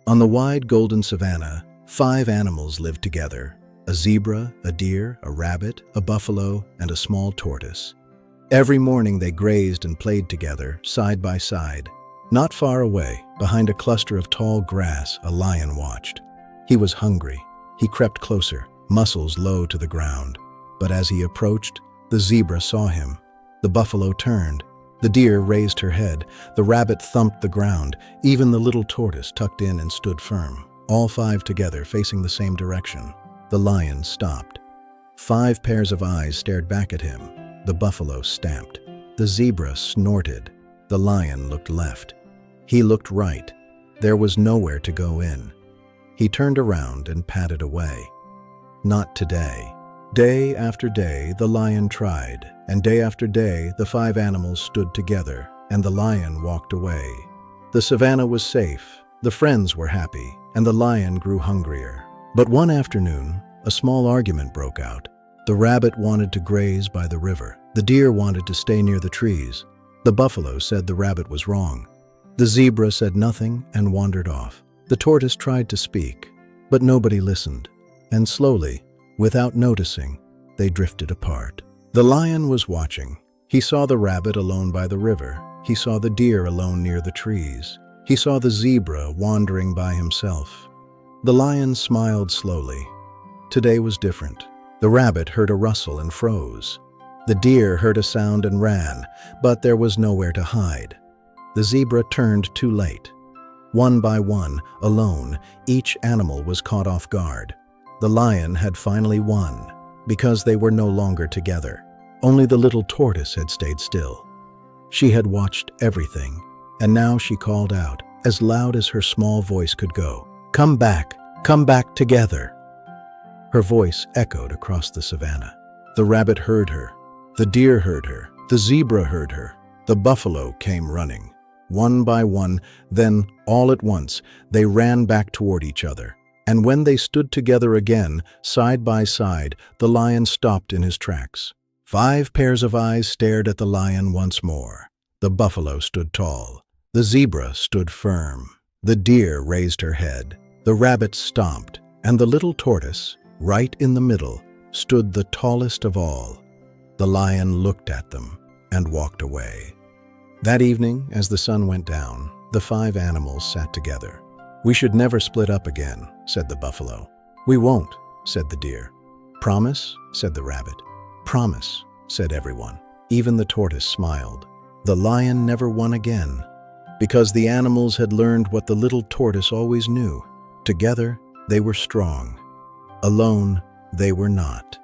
On the wide golden savanna, 5 animals lived together: a zebra, a deer, a rabbit, a buffalo, and a small tortoise. Every morning they grazed and played together, side by side. Not far away, behind a cluster of tall grass, a lion watched. He was hungry. He crept closer, muscles low to the ground. But as he approached, the zebra saw him. The buffalo turned. The deer raised her head. The rabbit thumped the ground. Even the little tortoise tucked in and stood firm. All 5 together, facing the same direction. The lion stopped. 5 pairs of eyes stared back at him. The buffalo stamped. The zebra snorted. The lion looked left. He looked right. There was nowhere to go in. He turned around and padded away. Not today. Day after day, the lion tried, and day after day, the 5 animals stood together, and the lion walked away. The savanna was safe, the friends were happy, and the lion grew hungrier. But one afternoon, a small argument broke out. The rabbit wanted to graze by the river. The deer wanted to stay near the trees. The buffalo said the rabbit was wrong. The zebra said nothing and wandered off. The tortoise tried to speak, but nobody listened, and slowly, without noticing, they drifted apart. The lion was watching. He saw the rabbit alone by the river. He saw the deer alone near the trees. He saw the zebra wandering by himself. The lion smiled slowly. Today was different. The rabbit heard a rustle and froze. The deer heard a sound and ran, but there was nowhere to hide. The zebra turned too late. One by one, alone, each animal was caught off guard. The lion had finally won, because they were no longer together. Only the little tortoise had stayed still. She had watched everything, and now she called out, as loud as her small voice could go, come back together." Her voice echoed across the savanna. The rabbit heard her. The deer heard her. The zebra heard her. The buffalo came running. One by one, then, all at once, they ran back toward each other. And when they stood together again, side by side, the lion stopped in his tracks. 5 pairs of eyes stared at the lion once more. The buffalo stood tall. The zebra stood firm. The deer raised her head. The rabbit stomped. And the little tortoise, right in the middle, stood the tallest of all. The lion looked at them and walked away. That evening, as the sun went down, the 5 animals sat together. "We should never split up again," said the buffalo. "We won't," said the deer. "Promise?" said the rabbit. "Promise," said everyone. Even the tortoise smiled. The lion never won again, because the animals had learned what the little tortoise always knew. Together, they were strong. Alone, they were not.